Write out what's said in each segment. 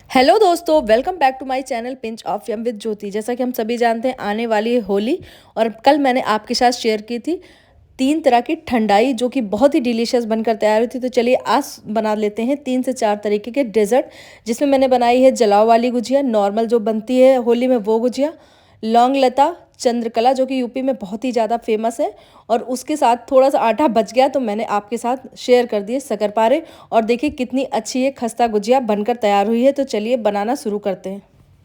Hello दोस्तों, welcome back to my channel pinch of yum with Jyoti. जैसा कि हम सभी जानते हैं, आने वाली है होली और कल मैंने आपके साथ शेयर की थी 3 तरह की ठंडाई जो कि बहुत ही डिलीशियस बनकर तैयार हुई थी। तो चलिए आज बना लेते हैं 3 से 4 तरीके के डेजर्ट, जिसमें मैंने बनाई है जलाव वाली गुजिया, नॉर्मल जो बनती है होली में वो गुजिया, लौंग लता, चंद्रकला जो कि यूपी में बहुत ही ज़्यादा फेमस है, और उसके साथ थोड़ा सा आटा बच गया तो मैंने आपके साथ शेयर कर दिए शक्करपारे। और देखिए कितनी अच्छी ये खस्ता गुजिया बनकर तैयार हुई है। तो चलिए बनाना शुरू करते हैं।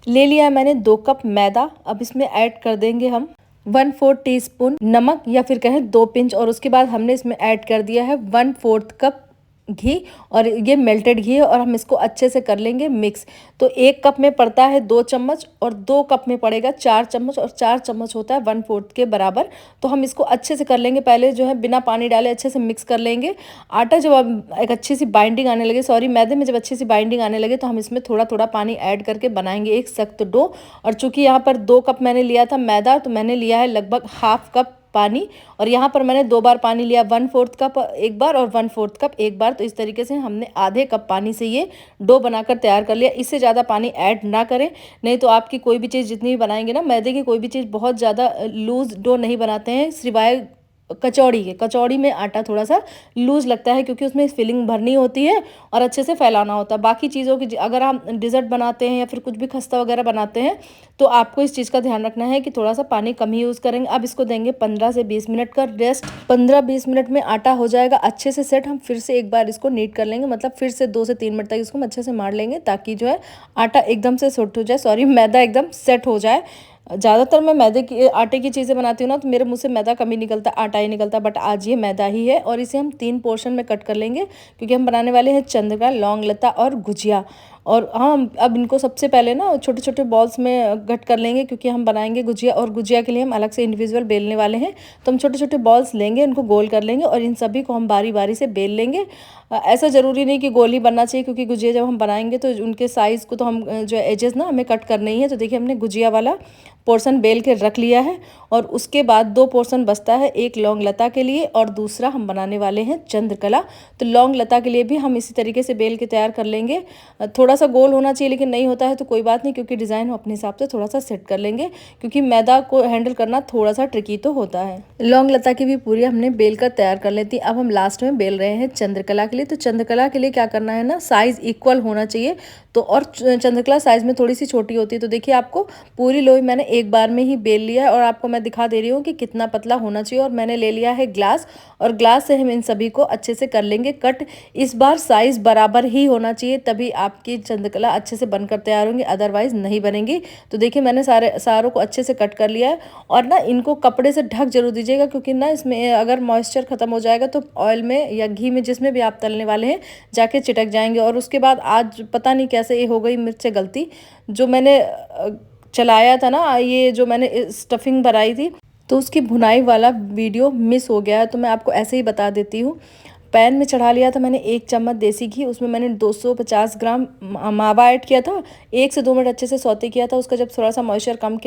ले लिया है मैंने 2 कप मैदा। अब इसमें ऐड कर देंगे हम 1/4 टीस्पून नमक या फिर कहें 2 पिंच, और उसके बाद हमने इसमें ऐड कर दिया है 1/4 कप घी, और ये मेल्टेड घी है, और हम इसको अच्छे से कर लेंगे मिक्स। तो 1 कप में पड़ता है 2 चम्मच, और 2 कप में पड़ेगा 4 चम्मच, और 4 चम्मच होता है 1/4 के बराबर। तो हम इसको अच्छे से कर लेंगे। पहले जो है बिना पानी डाले अच्छे से मिक्स कर लेंगे। आटा जब अब एक अच्छी सी बाइंडिंग आने लगे, सॉरी मैदे में जब अच्छी सी बाइंडिंग आने लगे, तो हम इसमें थोड़ा थोड़ा पानी ऐड करके बनाएंगे एक सख्त डो। और चूंकि यहाँ पर 2 कप मैंने लिया था मैदा, तो मैंने लिया है लगभग हाफ कप पानी, और यहाँ पर मैंने 2 बार पानी लिया, 1/4 कप एक बार और 1/4 कप एक बार। तो इस तरीके से हमने आधे कप पानी से ये डो बनाकर तैयार कर लिया। इससे ज़्यादा पानी ऐड ना करें, नहीं तो आपकी कोई भी चीज़ जितनी भी बनाएंगे ना, मैदे की कोई भी चीज़ बहुत ज़्यादा लूज डो नहीं बनाते हैं, सिवाय कचौड़ी के। कचौड़ी में आटा थोड़ा सा लूज लगता है क्योंकि उसमें फिलिंग भरनी होती है और अच्छे से फैलाना होता है। बाकी चीज़ों की अगर हम डिज़र्ट बनाते हैं या फिर कुछ भी खस्ता वगैरह बनाते हैं, तो आपको इस चीज़ का ध्यान रखना है कि थोड़ा सा पानी कम ही यूज़ करेंगे। अब इसको देंगे 15 से 20 मिनट का रेस्ट। 15-20 मिनट में आटा हो जाएगा अच्छे से सेट। हम फिर से एक बार इसको नीट कर लेंगे, मतलब फिर से 2 से 3 मिनट तक इसको हम अच्छे से मार लेंगे, ताकि जो है आटा एकदम से सेट हो जाए, सॉरी मैदा एकदम सेट हो जाए। ज़्यादातर मैं मैदे की आटे की चीज़ें बनाती हूँ ना, तो मेरे मुँह से मैदा कम ही निकलता, आटा ही निकलता, बट आज ये मैदा ही है। और इसे हम 3 पोर्शन में कट कर लेंगे, क्योंकि हम बनाने वाले हैं चंद्रकला, लौंग लता और गुजिया। और हम अब इनको सबसे पहले ना छोटे छोटे बॉल्स में कट कर लेंगे, क्योंकि हम बनाएंगे गुजिया, और गुजिया के लिए हम अलग से इंडिविजुअल बेलने वाले हैं। तो हम छोटे छोटे बॉल्स लेंगे, इनको गोल कर लेंगे, और इन सभी को हम बारी बारी से बेल लेंगे। ऐसा ज़रूरी नहीं कि गोल ही बनना चाहिए, क्योंकि गुजिया जब हम बनाएंगे तो उनके साइज़ को तो हम जो एजेस ना हमें कट करने ही है। तो देखिए हमने गुजिया वाला पोर्शन बेल के रख लिया है, और उसके बाद 2 पोर्शन बचता है, एक लौंग लता के लिए और दूसरा हम बनाने वाले हैं चंद्रकला। तो लौंग लता के लिए भी हम इसी तरीके से बेल के तैयार कर लेंगे। थोड़ा सा गोल होना चाहिए, लेकिन नहीं होता है तो कोई बात नहीं, क्योंकि डिज़ाइन हम अपने हिसाब से थोड़ा सा सेट कर लेंगे, क्योंकि मैदा को हैंडल करना थोड़ा सा ट्रिकी तो होता है। लौंग लता की भी पूरी हमने बेल कर तैयार कर लेती। अब हम लास्ट में बेल रहे हैं चंद्रकला के लिए। तो चंद्रकला के लिए क्या करना है ना, साइज़ इक्वल होना चाहिए। तो और चंद्रकला साइज़ में थोड़ी सी छोटी होती है। तो देखिए आपको पूरी लोई मैंने एक बार में ही बेल लिया है, और आपको मैं दिखा दे रही हूँ कि कितना पतला होना चाहिए। और मैंने ले लिया है ग्लास, और ग्लास से हम इन सभी को अच्छे से कर लेंगे कट। इस बार साइज़ बराबर ही होना चाहिए, तभी आपकी चंद्रकला अच्छे से बनकर तैयार होंगी, अदरवाइज़ नहीं बनेगी। तो देखिए मैंने सारों को अच्छे से कट कर लिया है। और ना इनको कपड़े से ढक जरूर दीजिएगा, क्योंकि ना इसमें अगर मॉइस्चर ख़त्म हो जाएगा तो ऑयल में या घी में, जिसमें भी आप तलने वाले हैं, जाके चिटक जाएंगे। और उसके बाद आज पता नहीं कैसे ये हो गई मुझसे गलती, जो मैंने चलाया था ना, ये जो मैंने स्टफिंग बनाई थी, तो उसकी भुनाई वाला वीडियो मिस हो गया है। तो मैं आपको ऐसे ही बता देती हूँ। पैन में चढ़ा लिया था मैंने 1 चम्मच देसी घी, उसमें मैंने 250 ग्राम मावा ऐड किया था। 1 से 2 मिनट अच्छे से सौते किया था। उसका जब थोड़ा सा मॉइस्चर कम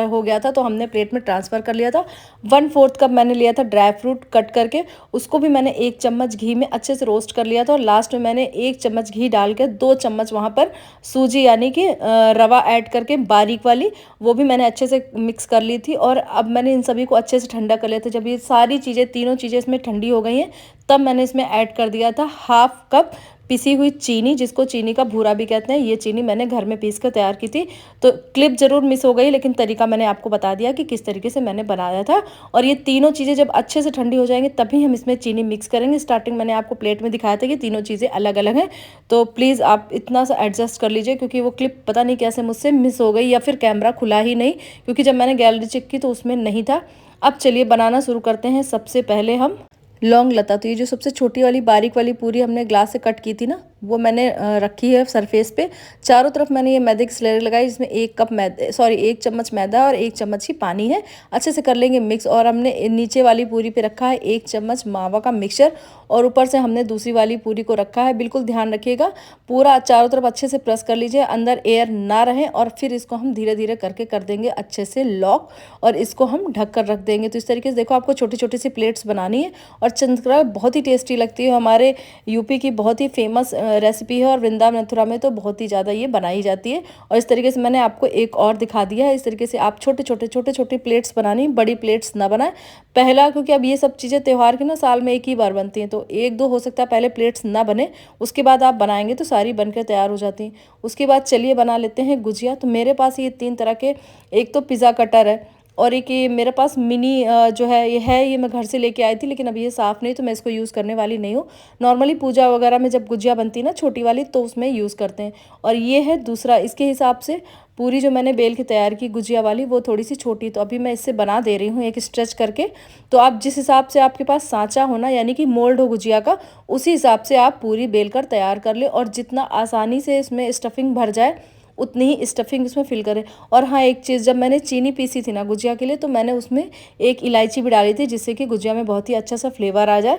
हो गया था, तो हमने प्लेट में ट्रांसफ़र कर लिया था। 1/4 कप मैंने लिया था ड्राई फ्रूट कट करके, उसको भी मैंने 1 चम्मच घी में अच्छे से रोस्ट कर लिया था। और लास्ट में मैंने 1 चम्मच घी डाल के 2 चम्मच वहाँ पर सूजी यानी कि रवा ऐड करके बारीक वाली, वो भी मैंने अच्छे से मिक्स कर ली थी। और अब मैंने इन सभी को अच्छे से ठंडा कर लिया था। जब ये सारी चीज़ें, तीनों चीज़ें इसमें ठंडी हो गई हैं, तब मैंने इसमें ऐड कर दिया था हाफ कप पिसी हुई चीनी, जिसको चीनी का भूरा भी कहते हैं। ये चीनी मैंने घर में पीस कर तैयार की थी। तो क्लिप ज़रूर मिस हो गई, लेकिन तरीका मैंने आपको बता दिया कि किस तरीके से मैंने बनाया था। और ये तीनों चीज़ें जब अच्छे से ठंडी हो जाएंगी, तभी हम इसमें चीनी मिक्स करेंगे। स्टार्टिंग मैंने आपको प्लेट में दिखाया था कि तीनों चीज़ें अलग अलग हैं, तो प्लीज़ आप इतना सा एडजस्ट कर लीजिए, क्योंकि वो क्लिप पता नहीं कैसे मुझसे मिस हो गई, या फिर कैमरा खुला ही नहीं, क्योंकि जब मैंने गैलरी चेक की तो उसमें नहीं था। अब चलिए बनाना शुरू करते हैं। सबसे पहले हम लौंग लता, तो ये जो सबसे छोटी वाली बारीक वाली पूरी हमने ग्लास से कट की थी ना, वो मैंने रखी है सरफेस पे। चारों तरफ मैंने ये मैदे की स्लेयर लगाई, जिसमें 1 चम्मच मैदा और 1 चम्मच ही पानी है। अच्छे से कर लेंगे मिक्स। और हमने नीचे वाली पूरी पे रखा है 1 चम्मच मावा का मिक्सचर, और ऊपर से हमने दूसरी वाली पूरी को रखा है। बिल्कुल ध्यान रखिएगा, पूरा चारों तरफ अच्छे से प्रेस कर लीजिए, अंदर एयर ना रहे। और फिर इसको हम धीरे धीरे करके कर देंगे अच्छे से लॉक, और इसको हम ढक कर रख देंगे। तो इस तरीके से देखो, आपको छोटी छोटी सी प्लेट्स बनानी है। और चंद्रकला बहुत ही टेस्टी लगती है, हमारे यूपी की बहुत ही फेमस रेसिपी है और वृंदावन मथुरा में तो बहुत ही ज़्यादा ये बनाई जाती है। और इस तरीके से मैंने आपको एक और दिखा दिया है। इस तरीके से आप छोटे-छोटे प्लेट्स बनानी, बड़ी प्लेट्स ना बनाएं। पहला, क्योंकि अब ये सब चीज़ें त्यौहार की ना साल में एक ही बार बनती हैं, तो 1-2 हो सकता है पहले प्लेट्स ना बने, उसके बाद आप बनाएंगे तो सारी बनकर तैयार हो जाती हैं। उसके बाद चलिए बना लेते हैं गुजिया। तो मेरे पास ये 3 तरह के, एक तो पिज़्ज़ा कटर है और एक ये मेरे पास मिनी जो है ये मैं घर से लेके आई थी, लेकिन अभी ये साफ़ नहीं, तो मैं इसको यूज़ करने वाली नहीं हूँ। नॉर्मली पूजा वगैरह में जब गुजिया बनती है ना छोटी वाली, तो उसमें यूज़ करते हैं। और ये है दूसरा, इसके हिसाब से पूरी जो मैंने बेल के तैयार की गुजिया वाली, वो थोड़ी सी छोटी, तो अभी मैं इससे बना दे रही हूँ एक स्ट्रेच करके। तो आप जिस हिसाब से आपके पास सांचा हो ना, यानी कि मोल्ड हो गुजिया का, उसी हिसाब से आप पूरी बेल कर तैयार कर ले, और जितना आसानी से इसमें स्टफिंग भर जाए उतनी ही स्टफिंग इसमें फिल करें। और हाँ, एक चीज़, जब मैंने चीनी पीसी थी ना गुजिया के लिए, तो मैंने उसमें एक इलायची भी डाली थी, जिससे कि गुजिया में बहुत ही अच्छा सा फ्लेवर आ जाए।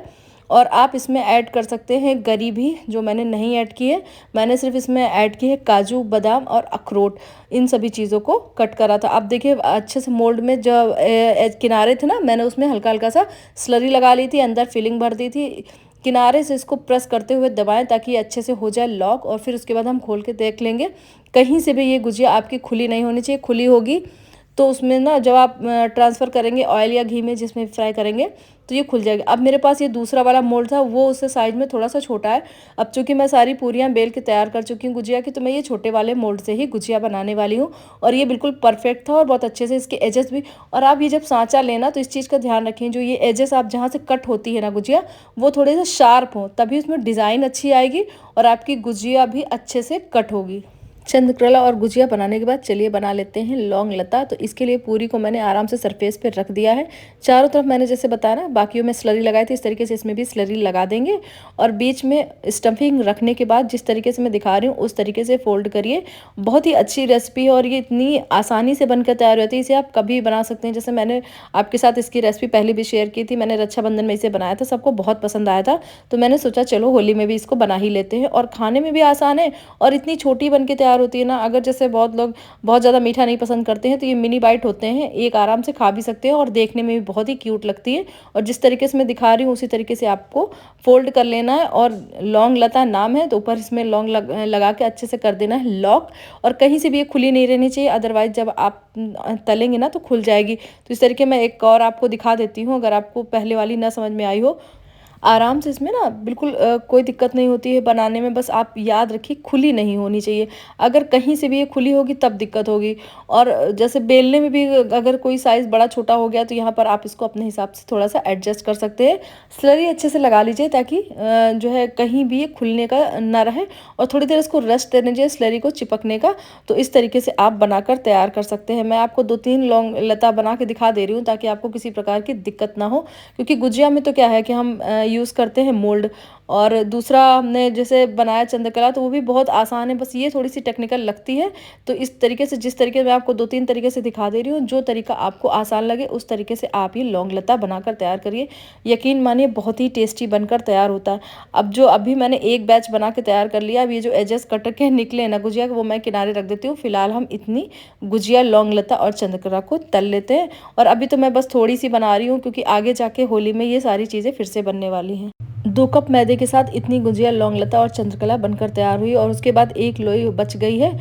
और आप इसमें ऐड कर सकते हैं गरी भी, जो मैंने नहीं ऐड की है। मैंने सिर्फ इसमें ऐड की है काजू, बादाम और अखरोट, इन सभी चीज़ों को कट करा था। आप देखिए अच्छे से मोल्ड में जो किनारे थे ना, मैंने उसमें हल्का हल्का सा स्लरी लगा ली थी, अंदर फिलिंग भर दी थी। किनारे से इसको प्रेस करते हुए दबाएं ताकि अच्छे से हो जाए लॉक, और फिर उसके बाद हम खोल के देख लेंगे। कहीं से भी ये गुजिया आपकी खुली नहीं होनी चाहिए। खुली होगी तो उसमें ना, जब आप ट्रांसफ़र करेंगे ऑयल या घी में जिसमें फ्राई करेंगे, तो ये खुल जाएगी। अब मेरे पास ये दूसरा वाला मोल्ड था, वो उससे साइज़ में थोड़ा सा छोटा है। अब चूँकि मैं सारी पूरियाँ बेल के तैयार कर चुकी हूँ गुजिया की, तो मैं ये छोटे वाले मोल्ड से ही गुजिया बनाने वाली हूँ। और ये बिल्कुल परफेक्ट था, और बहुत अच्छे से इसके एजेस भी। और आप ये जब सांचा लेना, तो इस चीज़ का ध्यान रखें, जो ये एजेस आप जहाँ से कट होती है ना गुजिया, वो थोड़े से शार्प हों, तभी उसमें डिज़ाइन अच्छी आएगी और आपकी गुजिया भी अच्छे से कट होगी। चंद्रकला और गुजिया बनाने के बाद चलिए बना लेते हैं लौंग लता। तो इसके लिए पूरी को मैंने आराम से सरफेस पे रख दिया है। चारों तरफ मैंने जैसे बताया ना, बाकियों में स्लरी लगाई थी, इस तरीके से इसमें भी स्लरी लगा देंगे। और बीच में स्टफिंग रखने के बाद जिस तरीके से मैं दिखा रही हूँ, उस तरीके से फोल्ड करिए। बहुत ही अच्छी रेसिपी है, और ये इतनी आसानी से बनकर तैयार हो जाती है। इसे आप कभी भी बना सकते हैं। जैसे मैंने आपके साथ इसकी रेसिपी पहले भी शेयर की थी, मैंने रक्षाबंधन में इसे बनाया था, सबको बहुत पसंद आया था। तो मैंने सोचा चलो होली में भी इसको बना ही लेते हैं। और खाने में भी आसान है, और इतनी छोटी बन के तैयार होती है ना। अगर जैसे बहुत लोग बहुत ज़्यादा मीठा नहीं पसंद करते हैं, तो ये मिनी बाइट होते हैं, एक आराम से खा भी सकते हैं, और देखने में भी बहुत ही क्यूट लगती है। और जिस तरीके से मैं दिखा रही हूँ, उसी तरीके से आपको फोल्ड कर लेना है। और लौंग लता नाम है, तो ऊपर इसमें लौंग लगा के अच्छे से कर देना है लॉक। और कहीं से भी ये खुली नहीं रहनी चाहिए, अदरवाइज जब आप तलेंगे ना तो खुल जाएगी। तो इस तरीके मैं एक और आपको दिखा देती हूँ, अगर आपको पहले वाली ना समझ में आई हो। आराम से इसमें ना बिल्कुल कोई दिक्कत नहीं होती है बनाने में, बस आप याद रखिए खुली नहीं होनी चाहिए। अगर कहीं से भी ये खुली होगी तब दिक्कत होगी। और जैसे बेलने में भी अगर कोई साइज़ बड़ा छोटा हो गया, तो यहाँ पर आप इसको अपने हिसाब से थोड़ा सा एडजस्ट कर सकते हैं। स्लरी अच्छे से लगा लीजिए, ताकि जो है कहीं भी ये खुलने का ना रहे, और थोड़ी देर इसको रेस्ट देने दीजिए स्लरी को चिपकने का। तो इस तरीके से आप बनाकर तैयार कर सकते हैं। मैं आपको 2-3 लौंग लता बना के दिखा दे रही हूँ, ताकि आपको किसी प्रकार की दिक्कत ना हो। क्योंकि गुजिया में तो क्या है कि हम यूज़ करते हैं मोल्ड, और दूसरा हमने जैसे बनाया चंद्रकला, तो वो भी बहुत आसान है, बस ये थोड़ी सी टेक्निकल लगती है। तो इस तरीके से, जिस तरीके मैं आपको 2-3 तरीके से दिखा दे रही हूँ, जो तरीका आपको आसान लगे उस तरीके से आप ये लौंग लता बनाकर तैयार करिए। यकीन मानिए बहुत ही टेस्टी बनकर तैयार होता है। अब जो अभी मैंने एक बैच बना के तैयार कर लिया, अब ये जो एजेस कट के निकले ना गुजिया, वो मैं किनारे रख देती हूँ। फिलहाल हम इतनी गुजिया, लौंग लता और चंद्रकला को तल लेते हैं। और अभी तो मैं बस थोड़ी सी बना रही हूँ, क्योंकि आगे जाके होली में ये सारी चीज़ें फिर से बनने वाली हैं। 2 कप मैदे के साथ इतनी गुजिया, लौंग लता और चंद्रकला बनकर तैयार हुई। और उसके बाद एक लोई बच गई है,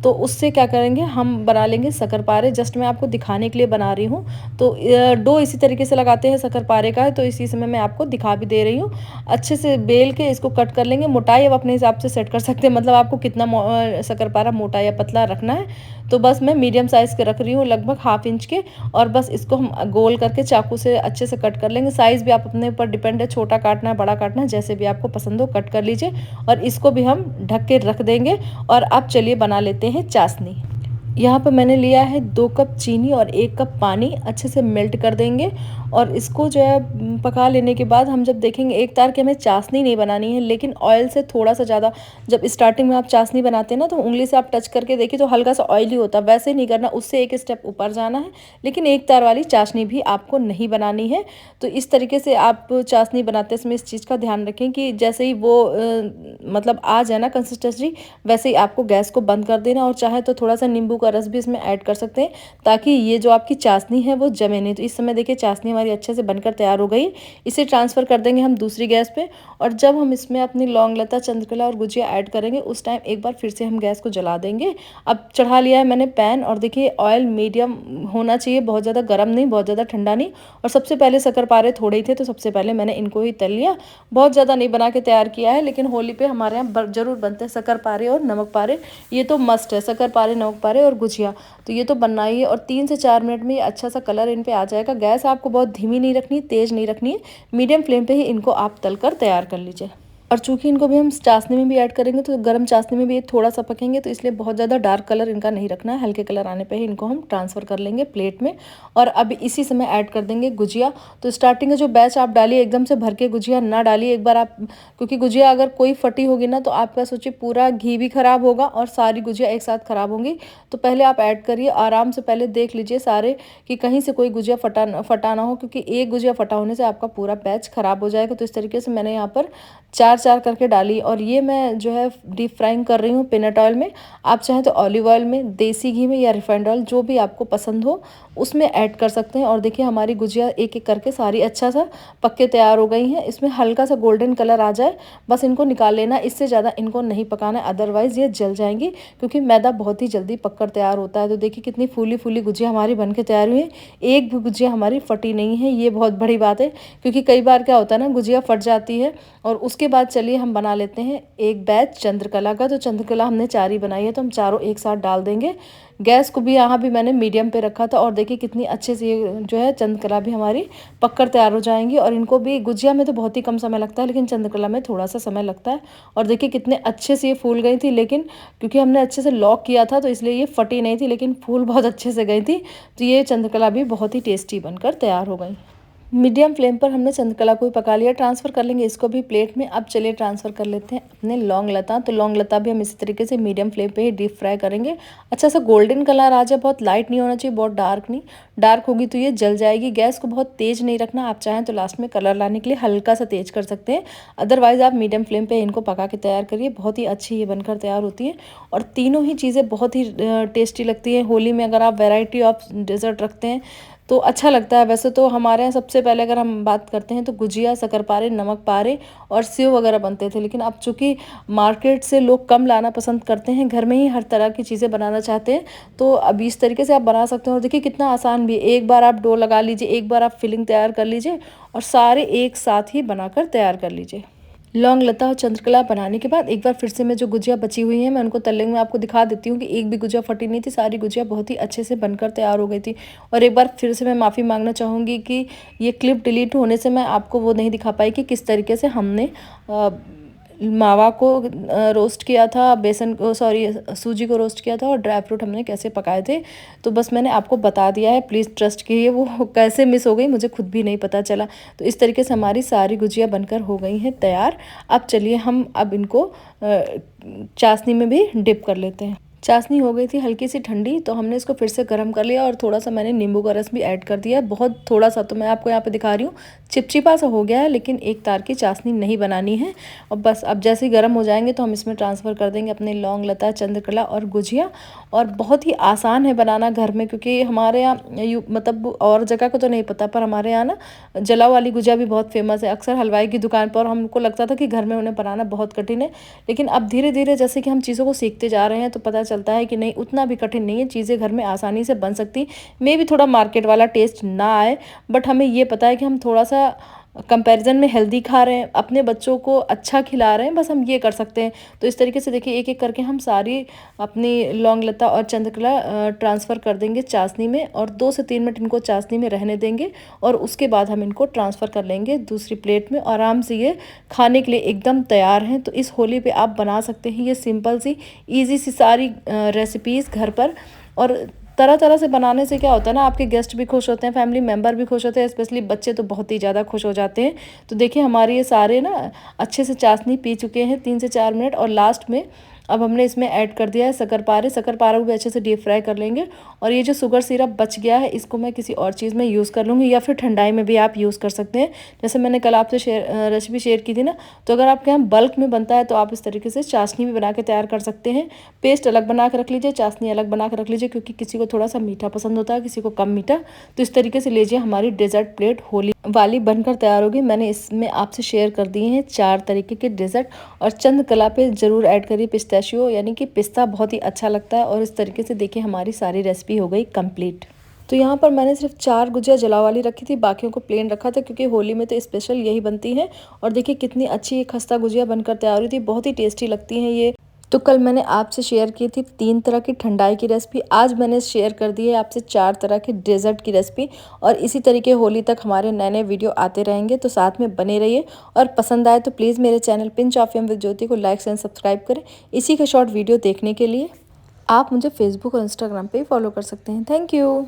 तो उससे क्या करेंगे, हम बना लेंगे शक्करपारे। जस्ट मैं आपको दिखाने के लिए बना रही हूँ। तो डो इसी तरीके से लगाते हैं शक्करपारे का, तो इसी समय मैं आपको दिखा भी दे रही हूँ। अच्छे से बेल के इसको कट कर लेंगे। मोटाई अब अपने हिसाब से सेट कर सकते हैं, मतलब आपको कितना शक्करपारा मोटा या पतला रखना है। तो बस मैं मीडियम साइज़ के रख रही हूँ, लगभग 1/2 इंच के। और बस इसको हम गोल करके चाकू से अच्छे से कट कर लेंगे। साइज़ भी आप अपने ऊपर डिपेंड है, छोटा काटना है, बड़ा काटना है, जैसे भी आपको पसंद हो कट कर लीजिए। और इसको भी हम ढक के रख देंगे। और अब चलिए बना लेते हैं चाशनी। यहाँ पर मैंने लिया है 2 कप चीनी और 1 कप पानी, अच्छे से मेल्ट कर देंगे। और इसको जो है पका लेने के बाद हम जब देखेंगे, एक तार के हमें चाशनी नहीं बनानी है, लेकिन ऑयल से थोड़ा सा ज़्यादा। जब स्टार्टिंग में आप चाशनी बनाते हैं ना, तो उंगली से आप टच करके देखिए तो हल्का सा ऑयली होता है, वैसे नहीं करना, उससे एक स्टेप ऊपर जाना है। लेकिन एक तार वाली चाशनी भी आपको नहीं बनानी है। तो इस तरीके से आप चाशनी बनाते समय इस चीज़ का ध्यान रखें कि जैसे ही वो मतलब आ जाए ना कंसिस्टेंसी, वैसे ही आपको गैस को बंद कर देना। और चाहे तो थोड़ा सा नींबू का रस भी इसमें ऐड कर सकते हैं, ताकि ये जो आपकी चाशनी है वो जमे नहीं। तो इस समय देखिए चाशनी हमारी हमारी अच्छे से बनकर तैयार हो गई। इसे ट्रांसफ़र कर देंगे हम दूसरी गैस पे और जब हम इसमें अपनी लौंग लता, चंद्रकला और गुजिया ऐड करेंगे उस टाइम एक बार फिर से हम गैस को जला देंगे। अब चढ़ा लिया है मैंने पैन और देखिए ऑयल मीडियम होना चाहिए, बहुत ज़्यादा गर्म नहीं, बहुत ज़्यादा ठंडा नहीं। और सबसे पहले शक्करपारे थोड़े ही थे तो सबसे पहले मैंने इनको ही तल लिया। बहुत ज़्यादा नहीं बना के तैयार किया है, लेकिन होली पे हमारे यहाँ ज़रूर बनते हैं शक्करपारे और नमक पारे। ये तो मस्ट है, शक्करपारे, नमक पारे और गुजिया, तो ये तो बनना ही है। और 3 से 4 मिनट में ये अच्छा सा कलर इन पे आ जाएगा। गैस आपको बहुत धीमी नहीं रखनी, तेज़ नहीं रखनी है, मीडियम फ्लेम पे ही इनको आप तलकर तैयार कर लीजिए। और चूँकि इनको भी हम चाशनी में भी ऐड करेंगे तो गर्म चाशनी में भी ये थोड़ा सा पकेंगे, तो इसलिए बहुत ज़्यादा डार्क कलर इनका नहीं रखना है। हल्के कलर आने पे ही इनको हम ट्रांसफ़र कर लेंगे प्लेट में। और अब इसी समय ऐड कर देंगे गुजिया। तो स्टार्टिंग का जो बैच आप डालिए एकदम से भर के गुजिया ना डालिए एक बार आप, क्योंकि गुजिया अगर कोई फटी होगी ना तो आपका सोचिए पूरा घी भी ख़राब होगा और सारी गुजिया एक साथ ख़राब होंगी। तो पहले आप ऐड करिए, आराम से पहले देख लीजिए सारे कि कहीं से कोई गुजिया फटा ना हो, क्योंकि एक गुजिया फटा होने से आपका पूरा बैच ख़राब हो जाएगा। तो इस तरीके से मैंने यहाँ पर 4-4 करके डाली और ये मैं जो है डीप फ्राइंग कर रही हूँ पीनट ऑयल में। आप चाहें तो ऑलिव ऑयल में, देसी घी में या रिफाइंड ऑयल, जो भी आपको पसंद हो उसमें ऐड कर सकते हैं। और देखिए हमारी गुजिया एक एक करके सारी अच्छा सा पक के तैयार हो गई हैं। इसमें हल्का सा गोल्डन कलर आ जाए बस इनको निकाल लेना, इससे ज़्यादा इनको नहीं पकाना है, अदरवाइज़ ये जल जाएंगी, क्योंकि मैदा बहुत ही जल्दी पक कर तैयार होता है। तो देखिए कितनी फूली फूली गुजिया हमारी बन के तैयार हुई है, एक भी गुजिया हमारी फटी नहीं है। ये बहुत बड़ी बात है, क्योंकि कई बार क्या होता है ना, गुजिया फट जाती है। और उसके बाद चलिए हम बना लेते हैं एक बैच चंद्रकला का। तो चंद्रकला हमने 4 ही बनाई है, तो हम चारों एक साथ डाल देंगे। गैस को भी यहाँ भी मैंने मीडियम पे रखा था और देखिए कितनी अच्छे से ये जो है चंद्रकला भी हमारी पककर तैयार हो जाएंगी। और इनको भी, गुजिया में तो बहुत ही कम समय लगता है लेकिन चंद्रकला में थोड़ा सा समय लगता है। और देखिए कितने अच्छे से ये फूल गई थी, लेकिन क्योंकि हमने अच्छे से लॉक किया था तो इसलिए ये फटी नहीं थी, लेकिन फूल बहुत अच्छे से गई थी। तो ये चंद्रकला भी बहुत ही टेस्टी बनकर तैयार हो गई। मीडियम फ्लेम पर हमने चंद्रकला को भी पका लिया। ट्रांसफ़र कर लेंगे इसको भी प्लेट में। अब चलिए ट्रांसफ़र कर लेते हैं अपने लौंग लता। तो लौंग लता भी हम इसी तरीके से मीडियम फ्लेम पे ही डीप फ्राई करेंगे। अच्छा सा गोल्डन कलर आ जाए, बहुत लाइट नहीं होना चाहिए, बहुत डार्क नहीं, डार्क होगी तो ये जल जाएगी। गैस को बहुत तेज़ नहीं रखना, आप चाहें तो लास्ट में कलर लाने के लिए हल्का सा तेज़ कर सकते हैं, अदरवाइज़ आप मीडियम फ्लेम पर इनको पका के तैयार करिए। बहुत ही अच्छी ये बनकर तैयार होती है और तीनों ही चीज़ें बहुत ही टेस्टी लगती हैं। होली में अगर आप वेराइटी ऑफ डेज़र्ट रखते हैं तो अच्छा लगता है। वैसे तो हमारे यहाँ सबसे पहले अगर हम बात करते हैं तो गुजिया, शक्करपारे, नमक पारे और सेव वगैरह बनते थे, लेकिन अब चूँकि मार्केट से लोग कम लाना पसंद करते हैं, घर में ही हर तरह की चीज़ें बनाना चाहते हैं, तो अब इस तरीके से आप बना सकते हैं। और देखिए कितना आसान भी है, एक बार आप डो लगा लीजिए, एक बार आप फिलिंग तैयार कर लीजिए और सारे एक साथ ही बनाकर तैयार कर लीजिए। लौंग लता और चंद्रकला बनाने के बाद एक बार फिर से मैं जो गुजिया बची हुई हैं मैं उनको तलने में आपको दिखा देती हूँ कि एक भी गुजिया फटी नहीं थी, सारी गुजिया बहुत ही अच्छे से बनकर तैयार हो गई थी। और एक बार फिर से मैं माफ़ी मांगना चाहूँगी कि ये क्लिप डिलीट होने से मैं आपको वो नहीं दिखा पाई कि किस तरीके से हमने मावा को रोस्ट किया था, बेसन को, सॉरी, सूजी को रोस्ट किया था और ड्राई फ्रूट हमने कैसे पकाए थे। तो बस मैंने आपको बता दिया है, प्लीज़ ट्रस्ट कीजिए, वो कैसे मिस हो गई मुझे खुद भी नहीं पता चला। तो इस तरीके से हमारी सारी गुजिया बनकर हो गई हैं तैयार। अब चलिए हम अब इनको चाशनी में भी डिप कर लेते हैं। चाशनी हो गई थी हल्की सी ठंडी, तो हमने इसको फिर से गर्म कर लिया और थोड़ा सा मैंने नींबू का रस भी ऐड कर दिया, बहुत थोड़ा सा। तो मैं आपको यहाँ पे दिखा रही हूँ, चिपचिपा सा हो गया है, लेकिन एक तार की चाशनी नहीं बनानी है। और बस अब जैसे ही गर्म हो जाएंगे तो हम इसमें ट्रांसफ़र कर देंगे अपने लौंग लता, चंद्रकला और गुजिया। और बहुत ही आसान है बनाना घर में, क्योंकि हमारे यहाँ मतलब और जगह को तो नहीं पता, पर हमारे यहाँ ना जला वाली गुजिया भी बहुत फेमस है। अक्सर हलवाई की दुकान पर हमको लगता था कि घर में उन्हें बनाना बहुत कठिन है, लेकिन अब धीरे धीरे जैसे कि हम चीज़ों को सीखते जा रहे हैं तो पता चलता है कि नहीं, उतना भी कठिन नहीं है, चीज़ें घर में आसानी से बन सकती। मे भी थोड़ा मार्केट वाला टेस्ट ना आए, बट हमें ये पता है कि हम थोड़ा सा कंपैरिजन में हेल्दी खा रहे हैं, अपने बच्चों को अच्छा खिला रहे हैं, बस हम ये कर सकते हैं। तो इस तरीके से देखिए एक एक करके हम सारी अपनी लौंग लता और चंद्रकला ट्रांसफ़र कर देंगे चाशनी में और 2 से 3 मिनट इनको चाशनी में रहने देंगे। और उसके बाद हम इनको ट्रांसफ़र कर लेंगे दूसरी प्लेट में। आराम से ये खाने के लिए एकदम तैयार हैं। तो इस होली पे आप बना सकते हैं ये सिंपल सी ईजी सी सारी रेसिपीज़ घर पर। और तरह तरह से बनाने से क्या होता है ना, आपके गेस्ट भी खुश होते हैं, फैमिली मेम्बर भी खुश होते हैं, स्पेशली बच्चे तो बहुत ही ज़्यादा खुश हो जाते हैं। तो देखिए हमारे ये सारे ना अच्छे से चाशनी पी चुके हैं 3 से 4 मिनट। और लास्ट में अब हमने इसमें ऐड कर दिया है शक्करपारे। शक्करपारा को भी अच्छे से डीप फ्राई कर लेंगे। और ये जो शुगर सिरप बच गया है इसको मैं किसी और चीज़ में यूज़ कर लूँगी, या फिर ठंडाई में भी आप यूज़ कर सकते हैं। जैसे मैंने कल आपसे रेसिपी शेयर की थी ना, तो अगर आपके यहाँ बल्क में बनता है तो आप इस तरीके से चाशनी भी बना के तैयार कर सकते हैं। पेस्ट अलग बना के रख लीजिए, चाशनी अलग बना के रख लीजिए, क्योंकि किसी को थोड़ा सा मीठा पसंद होता है, किसी को कम मीठा। तो इस तरीके से लीजिए, हमारी डेजर्ट प्लेट होली वाली बनकर तैयार होगी। मैंने इसमें आपसे शेयर कर दिए हैं 4 तरीके के डेजर्ट। और चंद कला पे ज़रूर ऐड करिए पिस्ताशियो, यानी कि पिस्ता बहुत ही अच्छा लगता है। और इस तरीके से देखिए हमारी सारी रेसिपी हो गई कंप्लीट। तो यहाँ पर मैंने सिर्फ 4 गुजिया जला वाली रखी थी, बाकियों को प्लेन रखा था, क्योंकि होली में तो स्पेशल यही बनती है। और देखिए कितनी अच्छी ये खस्ता गुजिया बनकर तैयार हुई थी, बहुत ही टेस्टी लगती हैं ये। तो कल मैंने आपसे शेयर की थी 3 तरह की ठंडाई की रेसिपी, आज मैंने शेयर कर दी है आपसे 4 तरह के डेजर्ट की रेसिपी। और इसी तरीके होली तक हमारे नए नए वीडियो आते रहेंगे, तो साथ में बने रहिए। और पसंद आए तो प्लीज़ मेरे channel pinch of yum with Jyoti को लाइक एंड सब्सक्राइब करें। इसी के शॉर्ट वीडियो देखने के लिए आप मुझे फेसबुक और इंस्टाग्राम पे फॉलो कर सकते हैं। Thank you.